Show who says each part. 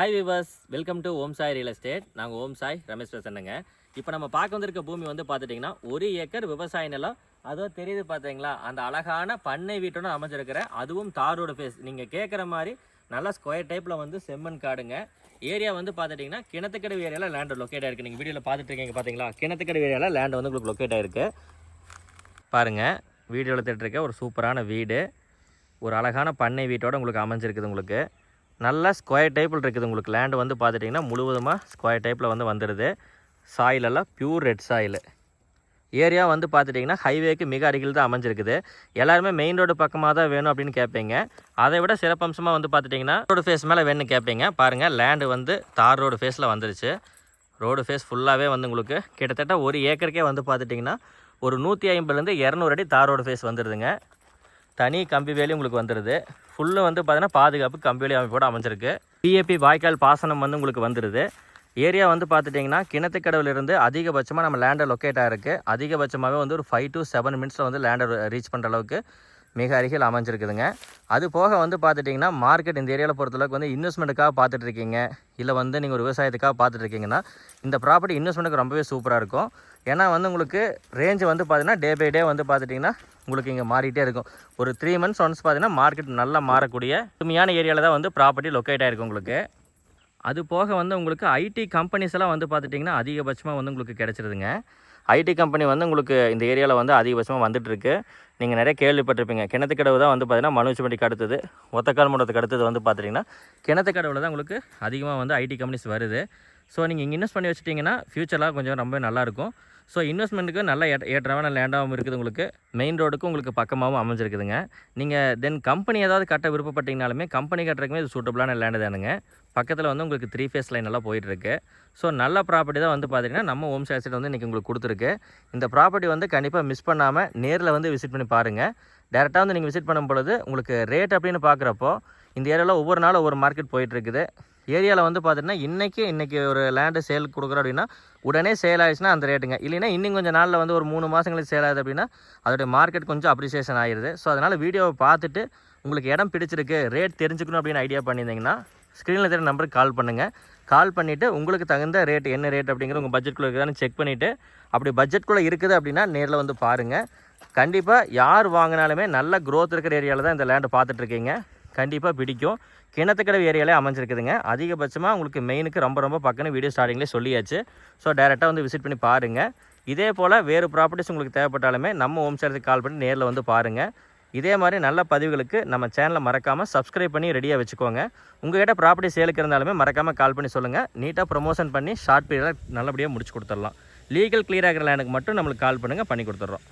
Speaker 1: Hi viewers, welcome to Om Sai real estate. நாங்கள் ஓம் சாய் ரமேஷ் பேசுகிறேங்க. இப்போ நம்ம பார்க்க வந்திருக்க பூமி வந்து பார்த்துட்டிங்கன்னா 1 ஏக்கர் விவசாய நிலம். அதுவும் தெரியுது பார்த்தீங்களா, அந்த அழகான பண்ணை வீட்டோட அமைஞ்சிருக்கிற, அதுவும் தாரோட ஃபேஸ். நீங்கள் கேட்குற மாதிரி நல்லா ஸ்கொயர் டைப்பில் வந்து செம்மண் காடுங்க. ஏரியா வந்து பார்த்துட்டிங்கன்னா கிணத்துக்கடவு ஏரியாவில் லேண்ட் லொக்கேட் ஆகிருக்கு. நீங்கள் வீடியோவில் பார்த்துட்டு இருக்கீங்க பார்த்தீங்களா, கிணத்துக்கடவு ஏரியாவில் லேண்ட் வந்து உங்களுக்கு லொக்கேட் ஆகிருக்கு. பாருங்கள், வீடியோவில் தேட்டிருக்க ஒரு சூப்பரான வீடு, ஒரு அழகான பண்ணை வீட்டோடு உங்களுக்கு அமைஞ்சிருக்குது. உங்களுக்கு நல்லா ஸ்கொயர் டைப்பில் இருக்குது. உங்களுக்கு லேண்டு வந்து பார்த்துட்டிங்கன்னா முழுவதுமாக ஸ்கொயர் டைப்பில் வந்து வந்துடுது. சாயிலெல்லாம் பியூர் ரெட் சாயில். ஏரியா வந்து பார்த்துட்டிங்கன்னா ஹைவேக்கு மிக அருகில் தான் அமைஞ்சிருக்குது. எல்லாருமே மெயின் ரோடு பக்கமாக தான் வேணும் அப்படின்னு கேட்பீங்க. அதை விட சிறப்பம்சமாக வந்து பார்த்துட்டிங்கன்னா ரோடு ஃபேஸ் மேலே வேணும்னு கேட்பீங்க. பாருங்கள், லேண்டு வந்து தார் ரோடு ஃபேஸில் வந்துருச்சு. ரோடு ஃபேஸ் ஃபுல்லாகவே வந்து உங்களுக்கு கிட்டத்தட்ட 1 ஏக்கருக்கே வந்து பார்த்துட்டிங்கன்னா ஒரு 150லேருந்து 200 அடி தார் ரோடு ஃபேஸ் வந்துடுதுங்க. தனி கம்பி வேலி உங்களுக்கு வந்துடுது. ஃபுல்லு வந்து பார்த்தீங்கன்னா பாதுகாப்பு கம்பி வேலி அமைப்போடு அமைஞ்சிருக்கு. பிஏபி வாய்க்கால் பாசனம் வந்து உங்களுக்கு வந்துடுது. ஏரியா வந்து பார்த்துட்டிங்கன்னா கிணத்துக்கடவுலேருந்து அதிகபட்சமாக நம்ம லேண்டை லொக்கேட் ஆகிருக்கு. அதிகபட்சமாகவே வந்து ஒரு 5 to 7 மினிட்ஸில் வந்து லேண்டை ரீச் பண்ணுற அளவுக்கு மிக அருகில் அமைஞ்சிருக்குதுங்க. அது போக வந்து பார்த்துட்டிங்கன்னா மார்க்கெட் இந்த ஏரியாவில் பொறுத்தளவுக்கு வந்து இன்வெஸ்ட்மெண்ட்டுக்காக பார்த்துட்ருக்கீங்க, இல்லை வந்து நீங்கள் ஒரு விவசாயத்துக்காக பார்த்துட்ருக்கீங்கன்னா இந்த ப்ராப்பர்ட்டி இன்வெஸ்ட்மெண்ட்டுக்கு ரொம்பவே சூப்பராக இருக்கும். ஏன்னா வந்து உங்களுக்கு ரேஞ்சு வந்து பார்த்திங்கன்னா டே பை டே வந்து பார்த்துட்டிங்கன்னா உங்களுக்கு இங்கே மாறிட்டே இருக்கும். ஒரு 3 months ஒன்ஸ் பார்த்தீங்கன்னா மார்க்கெட் நல்லா மாறக்கூடிய உண்மையான ஏரியாவில் தான் வந்து ப்ராப்பர்ட்டி லொக்கேட் ஆகிருக்கும் உங்களுக்கு. அது போக வந்து உங்களுக்கு ஐடி கம்பெனிஸ் எல்லாம் வந்து பார்த்துட்டிங்கன்னா அதிகபட்சமாக வந்து உங்களுக்கு கிடச்சிருதுங்க. ஐடி கம்பெனி வந்து உங்களுக்கு இந்த ஏரியாவில் வந்து அதிகபட்சமாக வந்துட்டுருக்கு. நீங்கள் நிறைய கேள்விப்பட்டிருப்பீங்க. கிணத்துக்கடவு தான் வந்து பார்த்திங்கன்னா மனுச்சுமண்டிக்கு அடுத்தது, ஒத்தக்கால் மூடத்துக்கு அடுத்தது வந்து பார்த்திங்கன்னா கிணத்துக்கடவுல தான் உங்களுக்கு அதிகமாக வந்து ஐடி கம்பெனிஸ் வருது. ஸோ நீங்கள் இங்கே இன்வெஸ்ட் பண்ணி வச்சுட்டிங்கன்னா ஃப்யூச்சரில் கொஞ்சம் ரொம்ப நல்லாயிருக்கும். ஸோ இன்வெஸ்ட்மெண்ட்டுக்கு நல்ல ஏற்றமான லேண்டாகவும் இருக்குது. உங்களுக்கு மெயின் ரோடுக்கும் உங்களுக்கு பக்கமாகவும் அமைஞ்சிருக்குதுங்க. நீங்கள் தென் கம்பெனி ஏதாவது கட்ட விருப்பப்பட்டீங்கனாலுமே கம்பெனி கட்டுறதுக்குமே இது சூட்டபுளான லேண்டு தானுங்க. பக்கத்தில் வந்து உங்களுக்கு 3 phase லைன் எல்லாம் போயிட்டுருக்கு. ஸோ நல்ல ப்ராப்பர்ட்டி தான் வந்து பார்த்திங்கன்னா நம்ம ஓம் சாய் சைட் வந்து இன்றைக்கி உங்களுக்கு கொடுத்துருக்கு. இந்த ப்ராப்பர்ட்டி வந்து கண்டிப்பாக மிஸ் பண்ணாமல் நேரில் வந்து விசிட் பண்ணி பாருங்கள். டேரெக்டாக வந்து நீங்கள் விசிட் பண்ணும் பொழுது உங்களுக்கு ரேட் அப்படின்னு பார்க்குறப்போ இந்த ஏரியாவில் ஒவ்வொரு நாளும் ஒவ்வொரு மார்க்கெட் போயிட்டுருக்குது. ஏரியாவில் வந்து பார்த்திங்கன்னா இன்றைக்கி ஒரு லேண்டு சேல் கொடுக்குறோம் அப்படின்னா உடனே சேல் ஆகிடுச்சுன்னா அந்த ரேட்டுங்க. இல்லைன்னா இன்னும் கொஞ்சம் நாளில் வந்து ஒரு 3 மாதங்களுக்கு சேல் ஆகுது அப்படின்னா அதோடைய மார்க்கெட் கொஞ்சம் அப்ரிசியேஷன் ஆகிடுது. ஸோ அதனால் வீடியோவை பார்த்துட்டு உங்களுக்கு இடம் பிடிச்சிருக்கு, ரேட் தெரிஞ்சுக்கணும் அப்படின்னு ஐடியா பண்ணியிருந்தீங்கன்னா ஸ்க்ரீனில் தெரிய நம்பருக்கு கால் பண்ணுங்கள். கால் பண்ணிவிட்டு உங்களுக்கு தகுந்த ரேட் என்ன ரேட் அப்படிங்கிற உங்கள் பட்ஜெட்குள்ளே இருக்குதான்னு செக் பண்ணிவிட்டு அப்படி பட்ஜெட்குள்ளே இருக்குது அப்படின்னா நேரில் வந்து பாருங்கள். கண்டிப்பாக யார் வாங்கினாலுமே நல்ல க்ரோத் இருக்கிற ஏரியாவில் தான் இந்த லேண்டு பார்த்துட்ருக்கீங்க. கண்டிப்பாக பிடிக்கும். கிணத்துக்கடவு ஏரியாலே அமைஞ்சிருக்குதுங்க. அதிகபட்சமாக உங்களுக்கு மெயினுக்கு ரொம்ப ரொம்ப பக்கம்னு வீடியோ ஸ்டார்டிங்லேயே சொல்லியாச்சு. ஸோ டேரெக்டாக வந்து விசிட் பண்ணி பாருங்கள். இதே போல் வேறு ப்ராப்பர்ட்டிஸ் உங்களுக்கு தேவைப்பட்டாலுமே நம்ம ஓம் சாய்க்கு கால் பண்ணி நேரில் வந்து பாருங்கள். இதே மாதிரி நல்ல பதிவுகளுக்கு நம்ம சேனலை மறக்காமல் சப்ஸ்கிரைப் பண்ணி ரெடியாக வச்சுக்கோங்க. உங்கள்கிட்ட ப்ராப்பர்ட்டி சேலுக்கு இருந்தாலுமே மறக்காமல் கால் பண்ணி சொல்லுங்கள். நீட்டாக ப்ரொமோஷன் பண்ணி ஷார்ட் பீரியடில் நல்லபடியாக முடிச்சு கொடுத்துடலாம். லீகல் கிளியர் ஆகிற லேண்டுக்கு மட்டும் நம்மளுக்கு கால் பண்ணுங்கள், பண்ணி கொடுத்துட்றோம்.